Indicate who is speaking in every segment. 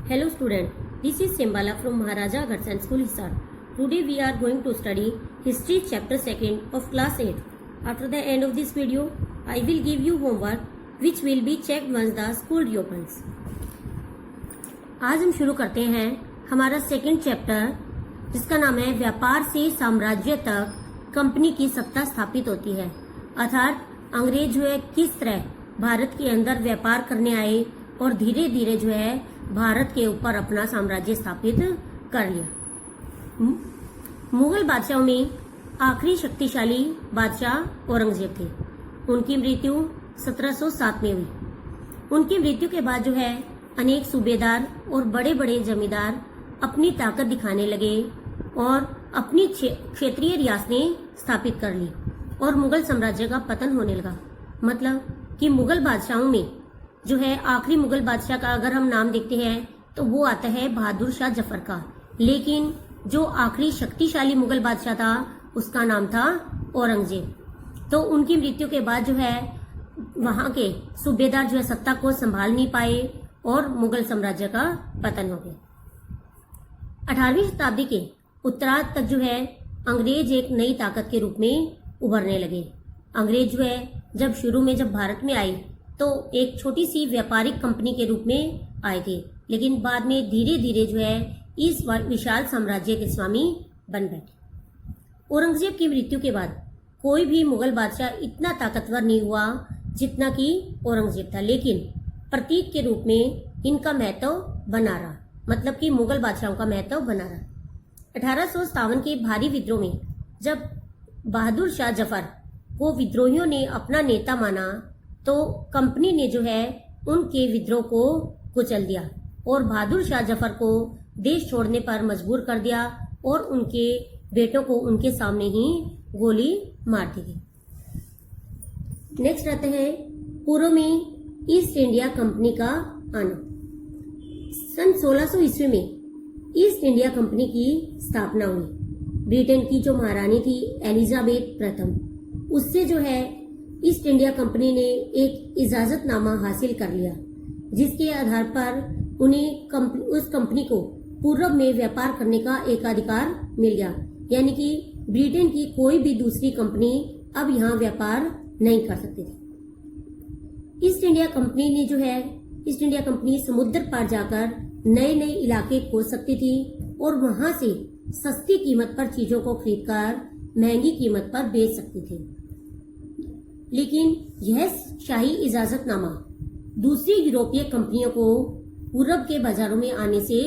Speaker 1: Hello student, this is Sembala from Maharaja Agarsen School Hisar. Today we are going to study History chapter 2nd of class 8. After the end of this video, I will give you homework which will be checked once the school reopens. आज हम शुरू करते हैं हमारा second chapter जिसका नाम है व्यापार से साम्राज्य तक कंपनी की सत्ता स्थापित होती है। अर्थात अंग्रेज जो है किस तरह भारत के अंदर व्यापार करने आए और धीरे धीरे जो है भारत के ऊपर अपना साम्राज्य स्थापित कर लिया। मुगल बादशाहों में आखिरी शक्तिशाली बादशाह औरंगजेब थे। उनकी मृत्यु 1707 में हुई। उनकी मृत्यु के बाद जो है अनेक सूबेदार और बड़े बड़े जमींदार अपनी ताकत दिखाने लगे और अपनी क्षेत्रीय रियासतें स्थापित कर ली और मुगल साम्राज्य का पतन होने लगा। मतलब कि मुगल बादशाहों में जो है आखिरी मुगल बादशाह का अगर हम नाम देखते हैं तो वो आता है बहादुर शाह जफर का, लेकिन जो आखिरी शक्तिशाली मुगल बादशाह था उसका नाम था औरंगजेब। तो उनकी मृत्यु के बाद जो है वहां के सूबेदार जो है सत्ता को संभाल नहीं पाए और मुगल साम्राज्य का पतन हो गया। 18वीं शताब्दी के उत्तरार्ध तक जो है अंग्रेज एक नई ताकत के रूप में उभरने लगे। अंग्रेज जो है जब शुरू में जब भारत में आए तो एक छोटी सी व्यापारिक कंपनी के रूप में आए थे, लेकिन बाद में धीरे धीरे जो है इस विशाल साम्राज्य के स्वामी बन बैठे। औरंगजेब की मृत्यु के बाद कोई भी मुगल बादशाह इतना ताकतवर नहीं हुआ जितना कि औरंगजेब था, लेकिन प्रतीक के रूप में इनका महत्व बना रहा। मतलब कि मुगल बादशाहों का महत्व बना रहा। 1857 के भारी विद्रोह में जब बहादुर शाह जफर को विद्रोहियों ने अपना नेता माना तो कंपनी ने जो है उनके विद्रोह को कुचल दिया और बहादुर शाह जफर को देश छोड़ने पर मजबूर कर दिया और उनके बेटों को उनके सामने ही गोली मार दी गई। नेक्स्ट आते हैं पूर्व में ईस्ट इंडिया कंपनी का आना। सन 1600 ईस्वी में ईस्ट इंडिया कंपनी की स्थापना हुई। ब्रिटेन की जो महारानी थी एलिजाबेथ प्रथम, उससे जो है ईस्ट इंडिया कंपनी ने एक इजाजतनामा हासिल कर लिया जिसके आधार पर उन्हें उस कंपनी को पूर्व में व्यापार करने का एकाधिकार मिल गया। यानी कि ब्रिटेन की कोई भी दूसरी कंपनी अब यहाँ व्यापार नहीं कर सकती थी। ईस्ट इंडिया कंपनी ने जो है ईस्ट इंडिया कंपनी समुद्र पार जाकर नए नए इलाके खोज सकती थी और वहां से सस्ती कीमत पर चीजों को खरीदकर महंगी कीमत पर बेच सकती थी। लेकिन यह शाही इजाजतनामा दूसरी यूरोपीय कंपनियों को पूरब के बाजारों में आने से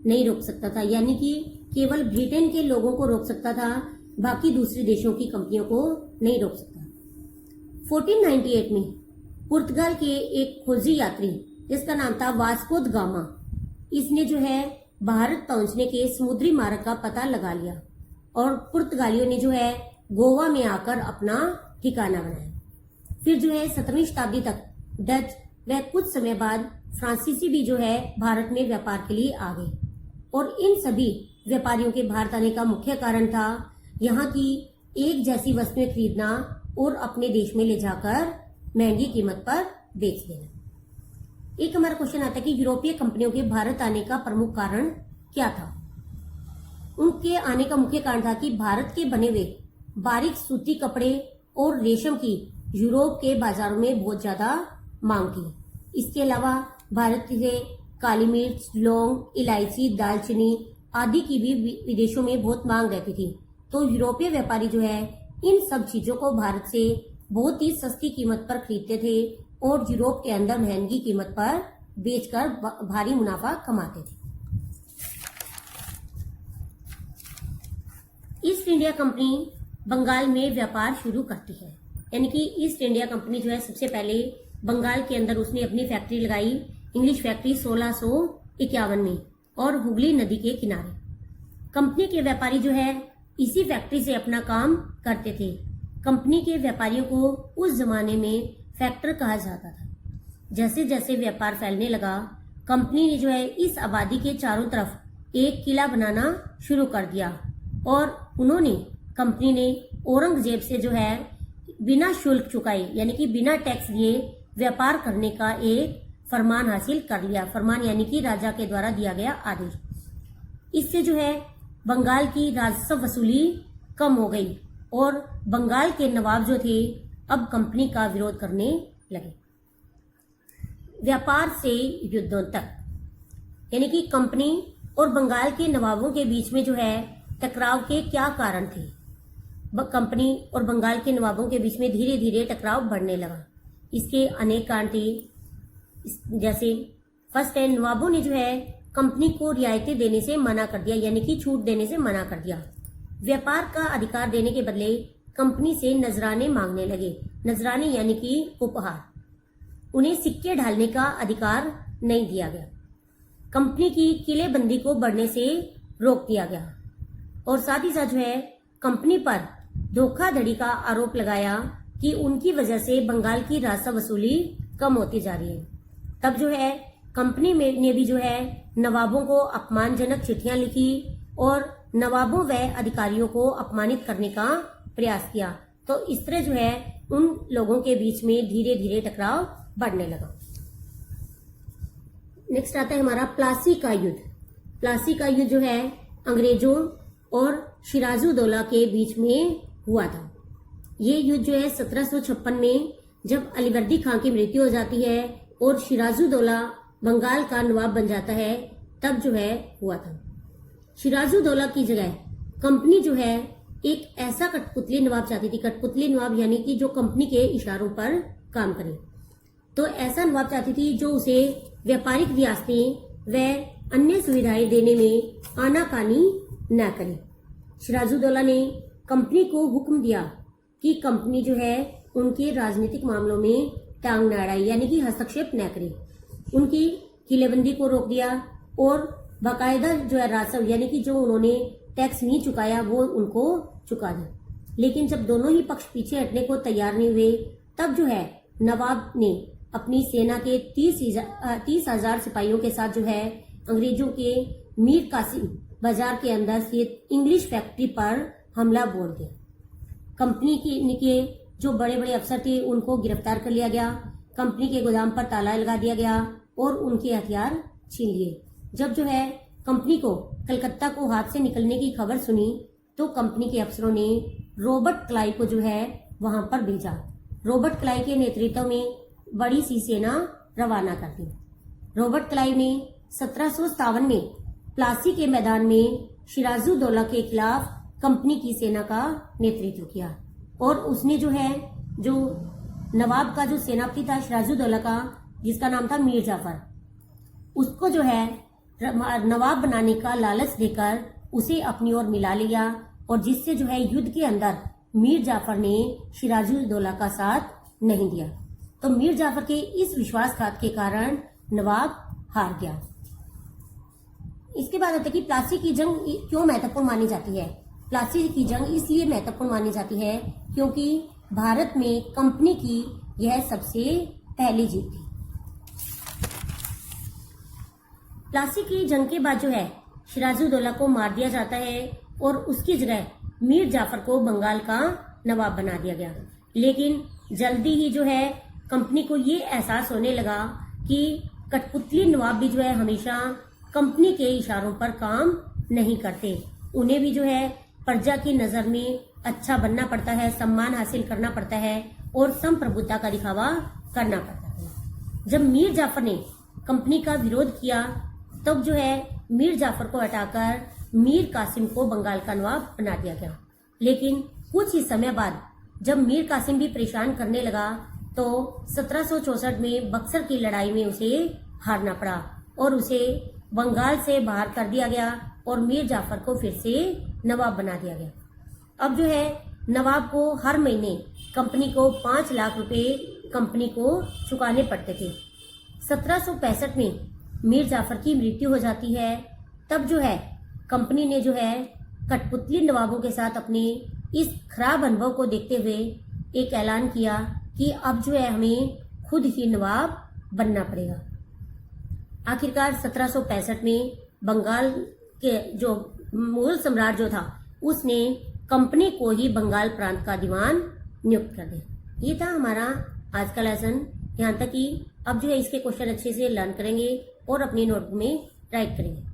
Speaker 1: नहीं रोक सकता था। यानी कि केवल ब्रिटेन के लोगों को रोक सकता था, बाकी दूसरे देशों की कंपनियों को नहीं रोक सकता। 1498 में पुर्तगाल के एक खोजी यात्री जिसका नाम था वास्को द गामा, इसने जो है भारत पहुंचने के समुद्री मार्ग का पता लगा लिया और पुर्तगालियों ने जो है गोवा में आकर अपना ठिकाना बनाया। फिर जो है 17वीं शताब्दी तक डच व कुछ समय बाद फ्रांसीसी भी जो है भारत में व्यापार के लिए आ गए और इन सभी व्यापारियों के भारत आने का मुख्य कारण था यहाँ की एक जैसी वस्तुएं खरीदना और अपने देश में ले जाकर महंगी कीमत पर बेच देना। एक हमारा क्वेश्चन आता है कि यूरोपीय कंपनियों के भारत आने का प्रमुख कारण क्या था। उनके आने का मुख्य कारण था कि भारत के बने हुए बारीक सूती कपड़े और रेशम की यूरोप के बाजारों में बहुत ज्यादा मांग थी। इसके अलावा भारत से काली मिर्च, लौंग, इलायची, दालचीनी आदि की भी विदेशों में बहुत मांग रहती थी। तो यूरोपीय व्यापारी जो है इन सब चीजों को भारत से बहुत ही सस्ती कीमत पर खरीदते थे और यूरोप के अंदर महंगी कीमत पर बेचकर भारी मुनाफा कमाते थे। ईस्ट इंडिया कंपनी बंगाल में व्यापार शुरू करती है। यानी कि ईस्ट इंडिया कंपनी जो है सबसे पहले बंगाल के अंदर उसने अपनी फैक्ट्री लगाई, इंग्लिश फैक्ट्री 1651 में और हुगली नदी के किनारे। कंपनी के व्यापारी जो है इसी फैक्ट्री से अपना काम करते थे। कंपनी के व्यापारियों को उस जमाने में फैक्टर कहा जाता था। जैसे जैसे व्यापार फैलने लगा कंपनी ने जो है इस आबादी के चारों तरफ एक किला बनाना शुरू कर दिया और कंपनी ने औरंगजेब से जो है बिना शुल्क चुकाए यानी कि बिना टैक्स दिए व्यापार करने का एक फरमान हासिल कर लिया। फरमान यानी कि राजा के द्वारा दिया गया आदेश। इससे जो है बंगाल की राजस्व वसूली कम हो गई और बंगाल के नवाब जो थे अब कंपनी का विरोध करने लगे। व्यापार से युद्धों तक, यानी कि कंपनी और बंगाल के नवाबों के बीच में जो है टकराव के क्या कारण थे। कंपनी और बंगाल के नवाबों के बीच में धीरे धीरे टकराव बढ़ने लगा। इसके अनेक कारण थे। जैसे फर्स्ट है, नवाबों ने जो है कंपनी को रियायतें देने से मना कर दिया, यानी कि छूट देने से मना कर दिया। व्यापार का अधिकार देने के बदले कंपनी से नजराने मांगने लगे। नजराने यानी कि उपहार। उन्हें सिक्के ढालने का अधिकार नहीं दिया गया। कंपनी की किलेबंदी को बढ़ने से रोक दिया गया और साथ ही साथ जो है कंपनी पर धोखाधड़ी का आरोप लगाया कि उनकी वजह से बंगाल की राजस्व वसूली कम होती जा रही है। तब जो है कंपनी ने भी जो है नवाबों को अपमानजनक चिट्ठियां लिखी और नवाबों व अधिकारियों को अपमानित करने का प्रयास किया। तो इस तरह जो है उन लोगों के बीच में धीरे धीरे टकराव बढ़ने लगा। नेक्स्ट आता है हमारा प्लासी का युद्ध। प्लासी का युद्ध जो है अंग्रेजों और सिराजुद्दौला के बीच में हुआ था। ये युद्ध जो है 1756 में जब अलीवर्दी खां की मृत्यु हो जाती है और सिराजुद्दौला बंगाल का नवाब बन जाता है, तब जो है हुआ था। सिराजुद्दौला की जगह कंपनी जो है एक ऐसा कठपुतली नवाब चाहती थी। कठपुतली नवाब यानी कि जो कंपनी के इशारों पर काम करे। तो ऐसा नवाब चाहती थी जो उसे व्यापारिक रियासतें व अन्य सुविधाएं देने में आनाकानी न करे। सिराजुद्दौला ने कंपनी को हुक्म दिया कि कंपनी जो है उनके राजनीतिक मामलों में टांग न अड़ाए, यानी कि हस्तक्षेप न करे। उनकी किलेबंदी को रोक दिया और बाकायदा जो है राजस्व यानी कि जो उन्होंने टैक्स नहीं चुकाया वो उनको चुका दिया। लेकिन जब दोनों ही पक्ष पीछे हटने को तैयार नहीं हुए, तब जो है नवाब ने अपनी सेना के 30,000 सिपाहियों के साथ जो है अंग्रेजों के मीर कासिम बाजार के अंदर स्थित इंग्लिश फैक्ट्री पर हमला बोल दिया। कंपनी के जो बड़े बड़े अफसर थे उनको गिरफ्तार कर लिया गया। कंपनी के गोदाम पर ताला लगा दिया गया और उनके हथियार छीन लिए। जब जो है कंपनी को कलकत्ता को हाथ से निकलने की खबर सुनी तो कंपनी के अफसरों ने रॉबर्ट क्लाइव को जो है वहां पर भेजा। रॉबर्ट क्लाइव के नेतृत्व में बड़ी सी सेना रवाना कर दी। रॉबर्ट क्लाइव ने 1757 में प्लासी के मैदान में सिराजुद्दौला के खिलाफ कंपनी की सेना का नेतृत्व किया और उसने जो है जो नवाब का जो सेनापति था सिराजुद्दौला का, जिसका नाम था मीर जाफर, उसको जो है नवाब बनाने का लालच देकर उसे अपनी ओर मिला लिया और जिससे जो है युद्ध के अंदर मीर जाफर ने सिराजुद्दौला का साथ नहीं दिया। तो मीर जाफर के इस विश्वासघात के कारण नवाब हार गया। इसके बाद आता है कि प्लासी की जंग क्यों महत्वपूर्ण मानी जाती है। प्लासी की जंग इसलिए महत्वपूर्ण मानी जाती है क्योंकि भारत में कंपनी की यह सबसे पहली जीत थी। प्लासी की जंग के बाद जो है सिराजुद्दौला को मार दिया जाता है और उसकी जगह मीर जाफर को बंगाल का नवाब बना दिया गया। लेकिन जल्दी ही जो है कंपनी को ये एहसास होने लगा कि कठपुतली नवाब भी जो है हमेशा कंपनी के इशारों पर काम नहीं करते। उन्हें भी जो है प्रजा की नजर में अच्छा बनना पड़ता है, सम्मान हासिल करना पड़ता है और संप्रभुता का दिखावा करना पड़ता है। जब मीर जाफर ने कंपनी का विरोध किया तब जो है मीर जाफर को हटाकर मीर कासिम को बंगाल का नवाब बना दिया गया। लेकिन कुछ ही समय बाद जब मीर कासिम भी परेशान करने लगा तो 1764 में बक्सर की लड़ाई में उसे हारना पड़ा और उसे बंगाल से बाहर कर दिया गया और मीर जाफर को फिर से नवाब बना दिया गया। अब जो है नवाब को हर महीने कंपनी को 5 लाख रुपए कंपनी को चुकाने पड़ते थे। 1765 में मीर जाफर की मृत्यु हो जाती है। तब जो है कंपनी ने जो है कठपुतली नवाबों के साथ अपने इस खराब अनुभव को देखते हुए एक ऐलान किया कि अब जो है हमें खुद ही नवाब बनना पड़ेगा। आखिरकार 1765 में बंगाल के जो मुगल सम्राट जो था उसने कंपनी को ही बंगाल प्रांत का दीवान नियुक्त कर दिया। ये था हमारा आज का लेसन। यहाँ तक कि अब जो है इसके क्वेश्चन अच्छे से लर्न करेंगे और अपनी नोटबुक में राइट करेंगे।